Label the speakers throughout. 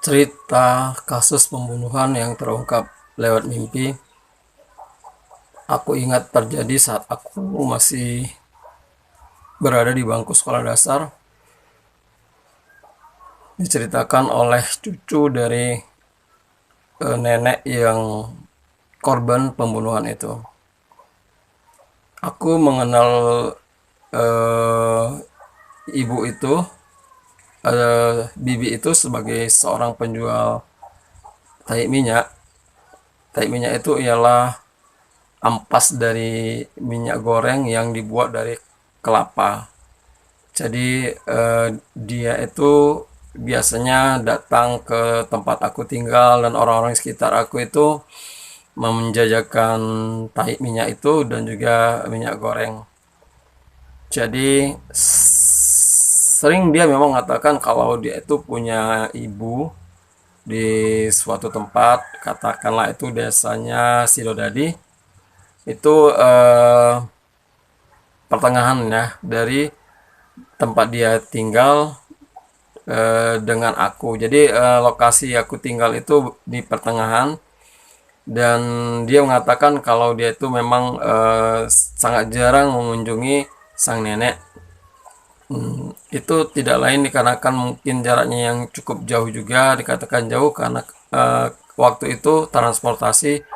Speaker 1: Cerita kasus pembunuhan yang terungkap lewat mimpi, aku ingat terjadi saat aku masih berada di bangku sekolah dasar. Diceritakan oleh cucu dari nenek yang korban pembunuhan itu. Aku mengenal eh, ibu itu, bibi itu sebagai seorang penjual tahi minyak. Tahi minyak itu ialah ampas dari minyak goreng yang dibuat dari kelapa. Jadi dia itu biasanya datang ke tempat aku tinggal dan orang-orang di sekitar aku itu menjajakan tahi minyak itu dan juga minyak goreng. Jadi sering dia memang mengatakan kalau dia itu punya ibu di suatu tempat, katakanlah itu desanya Sidodadi, itu pertengahan ya dari tempat dia tinggal dengan aku. Jadi lokasi aku tinggal itu di pertengahan, dan dia mengatakan kalau dia itu memang sangat jarang mengunjungi sang nenek. Itu tidak lain dikarenakan mungkin jaraknya yang cukup jauh, juga dikatakan jauh karena waktu itu transportasi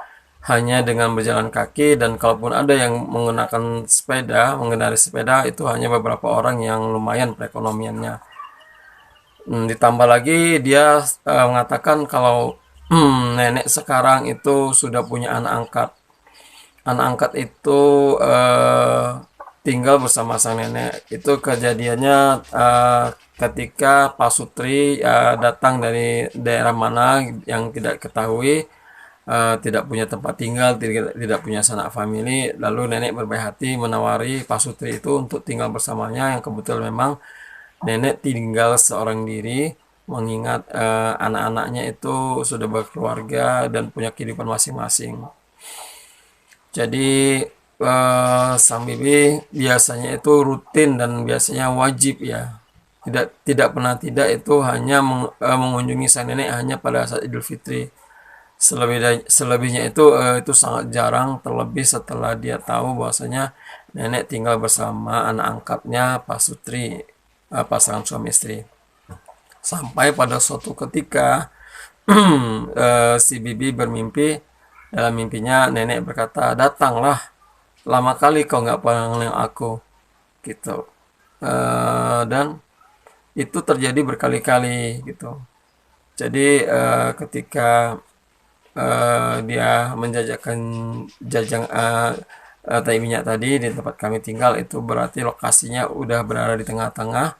Speaker 1: hanya dengan berjalan kaki, dan kalaupun ada yang menggunakan sepeda, mengendarai sepeda, itu hanya beberapa orang yang lumayan perekonomiannya. Ditambah lagi dia mengatakan kalau nenek sekarang itu sudah punya anak angkat. Anak angkat itu tinggal bersama sang nenek. Itu kejadiannya ketika Pak Sutri datang dari daerah mana yang tidak ketahui, tidak punya tempat tinggal, tidak punya sanak famili. Lalu nenek berbaik hati menawari Pak Sutri itu untuk tinggal bersamanya, yang kebetulan memang nenek tinggal seorang diri, mengingat anak-anaknya itu sudah berkeluarga dan punya kehidupan masing-masing. Jadi sang bibi biasanya itu rutin dan biasanya wajib ya. Tidak tidak pernah tidak itu hanya mengunjungi sang nenek hanya pada saat Idul Fitri. Selebihnya itu sangat jarang, terlebih setelah dia tahu bahwasanya nenek tinggal bersama anak angkatnya Pak Sutri, pasangan suami istri. Sampai pada suatu ketika si bibi bermimpi. Dalam mimpinya nenek berkata, datanglah, lama kali kau nggak pernah ngeliat aku, gitu. Dan itu terjadi berkali-kali gitu. Jadi ketika dia menjajakan jajang tahi minyak tadi di tempat kami tinggal, itu berarti lokasinya udah berada di tengah-tengah.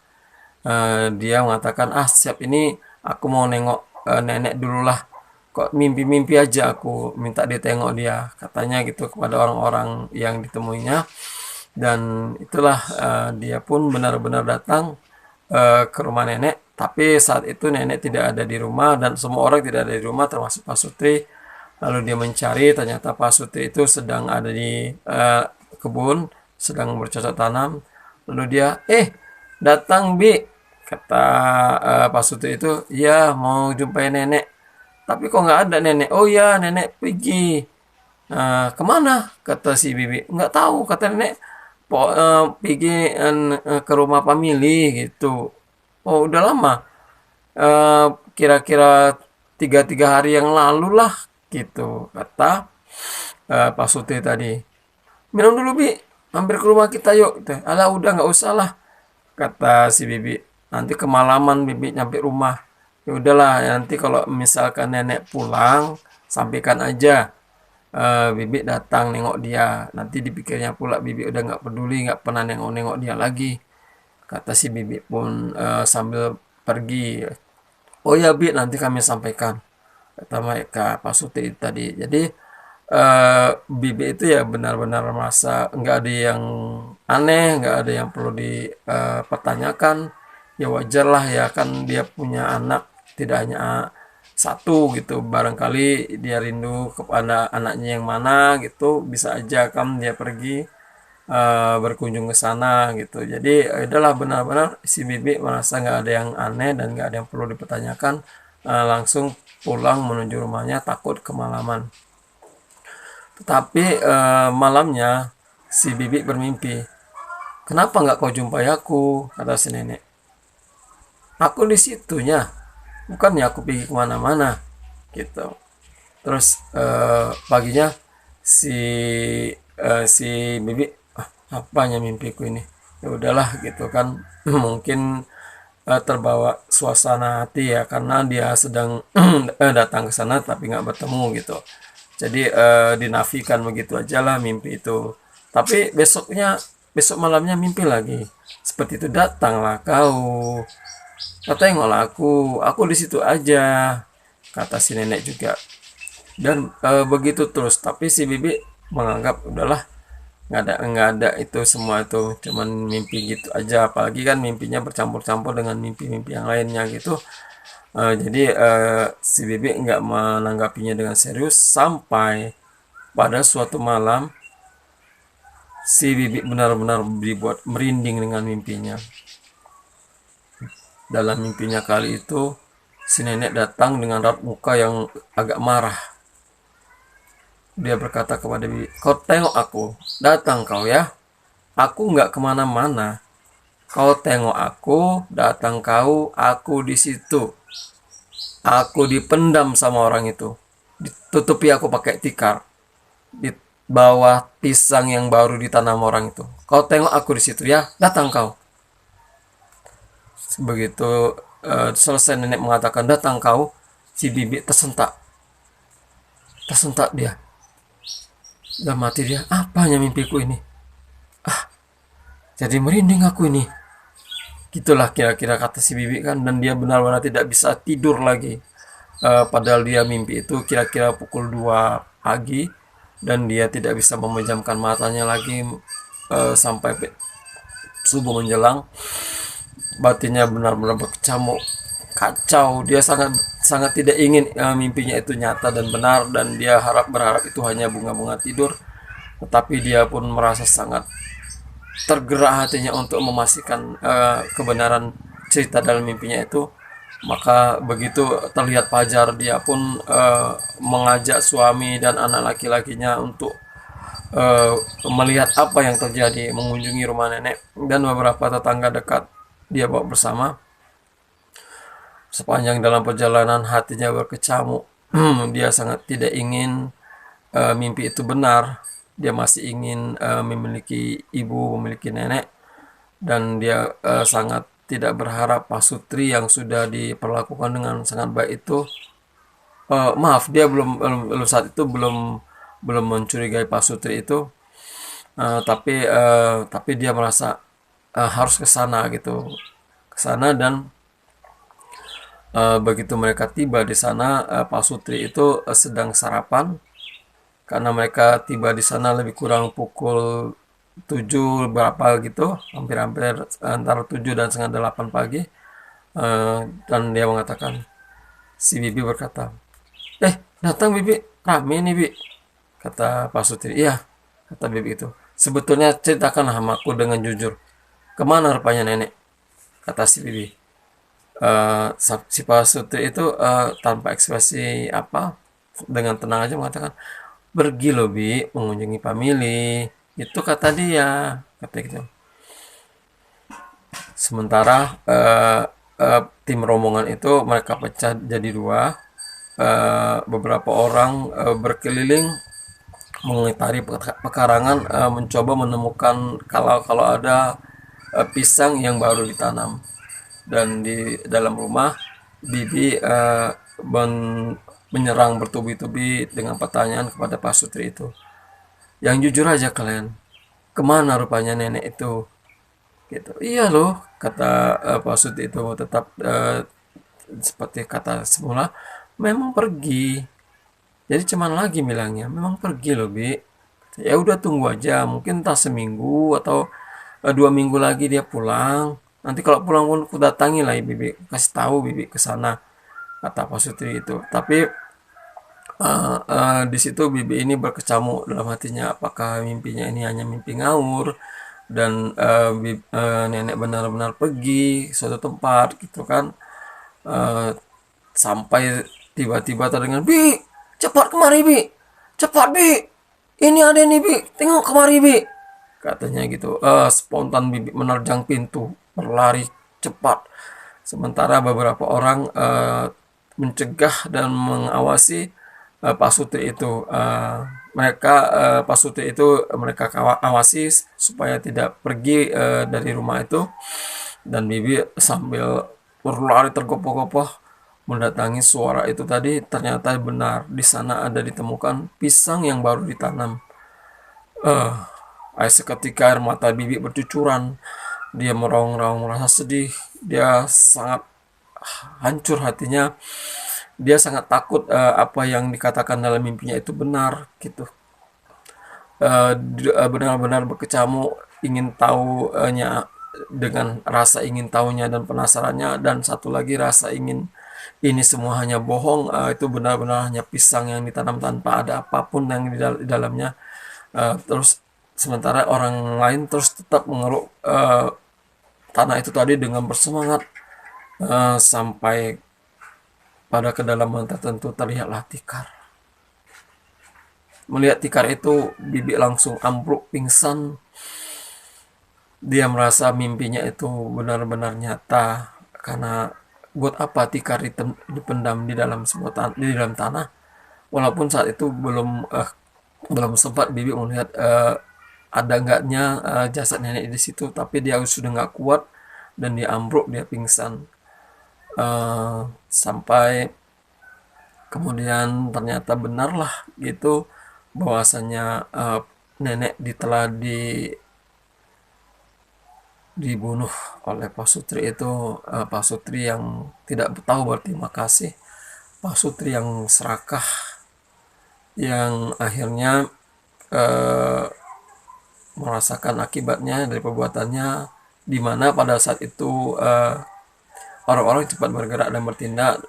Speaker 1: Dia mengatakan, siap, ini aku mau nengok nenek dululah, kok mimpi-mimpi aja aku minta ditengok dia, katanya gitu kepada orang-orang yang ditemuinya. Dan itulah dia pun benar-benar datang ke rumah nenek, tapi saat itu nenek tidak ada di rumah dan semua orang tidak ada di rumah termasuk Pak Sutri. Lalu dia mencari, ternyata Pak Sutri itu sedang ada di kebun, sedang bercocok tanam. Lalu dia datang bi, kata Pak Sutri itu, ya mau jumpai nenek, tapi kok nggak ada nenek. Oh ya, nenek pergi. Kemana? Kata si bibi. Nggak tahu, kata nenek. Pergi ke rumah famili gitu. Oh, udah lama. Kira-kira tiga hari yang lalu lah gitu, kata Pak Sutri tadi. Minum dulu bi, mampir ke rumah kita yuk. Gitu. Alah udah nggak usah lah, kata si bibi. Nanti kemalaman bibi nyampe rumah. Ya udahlah, nanti kalau misalkan nenek pulang, sampaikan aja bibi datang nengok dia. Nanti dipikirnya pula bibi udah nggak peduli, nggak pernah nengok-nengok dia lagi, kata si bibi pun sambil pergi. Oh ya bi, nanti kami sampaikan, kata mereka Pak Sutri tadi. Jadi bibi itu ya benar-benar merasa nggak ada yang aneh, nggak ada yang perlu dipertanyakan. Ya wajar lah ya, kan dia punya anak tidak hanya satu gitu, barangkali dia rindu kepada anaknya yang mana gitu, bisa aja kan dia pergi berkunjung ke sana gitu. Jadi adalah benar-benar si bibi merasa nggak ada yang aneh dan nggak ada yang perlu dipertanyakan. langsung pulang menuju rumahnya takut kemalaman. Tetapi malamnya si Bibi bermimpi, "Kenapa nggak kau jumpai aku?" kata si nenek. "Aku di situnya, bukannya aku pergi kemana-mana," gitu. Terus paginya si si Bibi, apanya mimpiku ini, ya udahlah gitu kan. Mungkin terbawa suasana hati ya, karena dia sedang datang ke sana tapi nggak bertemu gitu. Jadi dinafikan begitu aja lah mimpi itu. Tapi besok malamnya mimpi lagi seperti itu, "Datanglah kau, tengoklah aku di situ aja," kata si nenek juga. Dan begitu terus, tapi si Bibi menganggap udahlah, nggak ada itu semua, itu cuman mimpi gitu aja, apalagi kan mimpinya bercampur-campur dengan mimpi-mimpi yang lainnya gitu. Jadi si Bibi nggak menanggapinya dengan serius sampai pada suatu malam si Bibi benar-benar dibuat merinding dengan mimpinya. Dalam mimpinya kali itu si nenek datang dengan raut muka yang agak marah. Dia berkata kepada Bibi, "Kau tengok aku, datang kau ya. Aku nggak kemana-mana. Kau tengok aku, datang kau, aku di situ. Aku dipendam sama orang itu. Ditutupi aku pakai tikar. Di bawah pisang yang baru ditanam orang itu. Kau tengok aku di situ ya, datang kau." Begitu selesai nenek mengatakan datang kau, si Bibi tersentak. Tersentak dia. Dalam hati dia, apanya mimpiku ini? Jadi merinding aku ini. Gitulah kira-kira kata si Bibi kan, dan dia benar-benar tidak bisa tidur lagi. Padahal dia mimpi itu kira-kira pukul 2 pagi dan dia tidak bisa memejamkan matanya lagi sampai subuh menjelang. Batinnya benar-benar berkecamuk, kacau. Dia sangat sangat tidak ingin mimpinya itu nyata dan benar, dan dia berharap itu hanya bunga-bunga tidur. Tetapi dia pun merasa sangat tergerak hatinya untuk memastikan kebenaran cerita dalam mimpinya itu. Maka begitu terlihat fajar, dia pun mengajak suami dan anak laki-lakinya untuk melihat apa yang terjadi, mengunjungi rumah nenek, dan beberapa tetangga dekat dia bawa bersama. Sepanjang dalam perjalanan hatinya berkecamuk. Dia sangat tidak ingin mimpi itu benar. Dia masih ingin memiliki ibu, memiliki nenek, dan dia sangat tidak berharap Pak Sutri yang sudah diperlakukan dengan sangat baik itu, maaf, dia belum saat itu belum mencurigai Pak Sutri itu, tapi dia merasa harus ke sana gitu, ke sana. Dan begitu mereka tiba di sana, Pak Sutri itu sedang sarapan, karena mereka tiba di sana lebih kurang pukul 7 berapa gitu, hampir-hampir antara 7 dan setengah 8 pagi. Dan dia mengatakan, si Bibi berkata, datang Bibi, rame nih Bibi, kata Pak Sutri. "Iya," kata Bibi itu, "sebetulnya ceritakanlah sama aku dengan jujur, kemana rupanya nenek?" kata si Bibi. Si Pak Sutri itu tanpa ekspresi apa, dengan tenang aja mengatakan, "Pergi loh Bi, mengunjungi famili, itu kata dia," kata gitu. Sementara tim rombongan itu mereka pecah jadi dua. Beberapa orang berkeliling mengitari pekarangan, mencoba menemukan kalau ada pisang yang baru ditanam. Dan di dalam rumah, Bibi menyerang bertubi-tubi dengan pertanyaan kepada Pak Sutri itu. "Yang jujur aja kalian, kemana rupanya nenek itu?" Gitu. "Iya loh," kata Pak Sutri itu tetap seperti kata semula, "memang pergi." Jadi cuman lagi bilangnya, "Memang pergi loh Bi." "Ya udah tunggu aja, mungkin entah seminggu atau 2 minggu lagi dia pulang. Nanti kalau pulang pun aku datangi lah Bibi, kasih tahu Bibi ke sana," kata Pak Sutri itu. Tapi di situ Bibi ini berkecamuk dalam hatinya, apakah mimpinya ini hanya mimpi ngawur dan nenek benar-benar pergi ke suatu tempat gitu kan. sampai tiba-tiba terdengar, "Bi, cepat kemari, Bi. Cepat, Bi. Ini ada nih, Bi. Tengok kemari, Bi." Katanya gitu. Spontan Bibi menerjang pintu, berlari cepat. Sementara beberapa orang mencegah dan mengawasi Pak Sutri itu. Pak Sutri itu mereka awasi supaya tidak pergi dari rumah itu, dan Bibi sambil berlari tergopoh-gopoh mendatangi suara itu tadi. Ternyata benar, di sana ada ditemukan pisang yang baru ditanam. Seketika air mata Bibi bercucuran. Dia meraung-raung merasa sedih. Dia sangat hancur hatinya. Dia sangat takut apa yang dikatakan dalam mimpinya itu benar gitu. Benar-benar berkecamuk ingin tahunya, dengan rasa ingin tahunya dan penasarannya, dan satu lagi rasa ingin ini semua hanya bohong. Itu benar-benar hanya pisang yang ditanam tanpa ada apapun yang di dalamnya. Terus sementara orang lain terus tetap mengeruk tanah itu tadi dengan bersemangat, sampai pada kedalaman tertentu terlihatlah tikar. Melihat tikar itu, Bibi langsung ambruk pingsan. Dia merasa mimpinya itu benar-benar nyata, karena buat apa tikar dipendam di dalam di dalam tanah. Walaupun saat itu belum sempat Bibi melihat ada enggaknya jasad nenek di situ, tapi dia sudah nggak kuat dan dia ambruk, dia pingsan. Sampai kemudian ternyata benarlah gitu, bahwasanya nenek telah dibunuh oleh Pak Sutri itu. Pak Sutri yang tidak tahu berterima kasih, Pak Sutri yang serakah, yang akhirnya merasakan akibatnya dari perbuatannya, di mana pada saat itu orang-orang cepat bergerak dan bertindak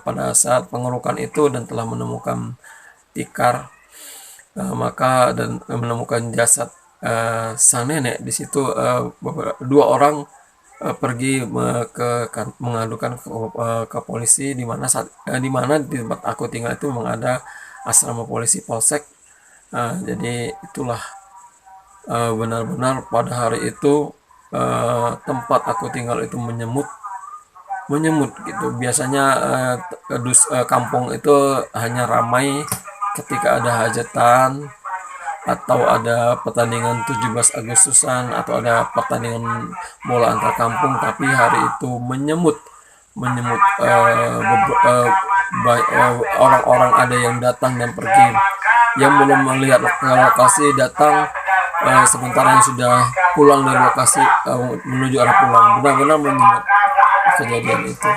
Speaker 1: pada saat pengerukan itu, dan telah menemukan tikar, maka dan menemukan jasad sang nenek di situ. Dua orang pergi mengadukan ke polisi, di mana di tempat aku tinggal itu memang ada asrama polisi polsek. Jadi itulah benar-benar pada hari itu tempat aku tinggal itu menyemut gitu. Biasanya kampung itu hanya ramai ketika ada hajatan atau ada pertandingan 17 Agustusan atau ada pertandingan bola antar kampung, tapi hari itu menyemut orang-orang ada yang datang dan pergi, yang belum melihat lokasi datang, sementara yang sudah pulang dari lokasi menuju arah pulang. Benar-benar menyebut kejadian itu.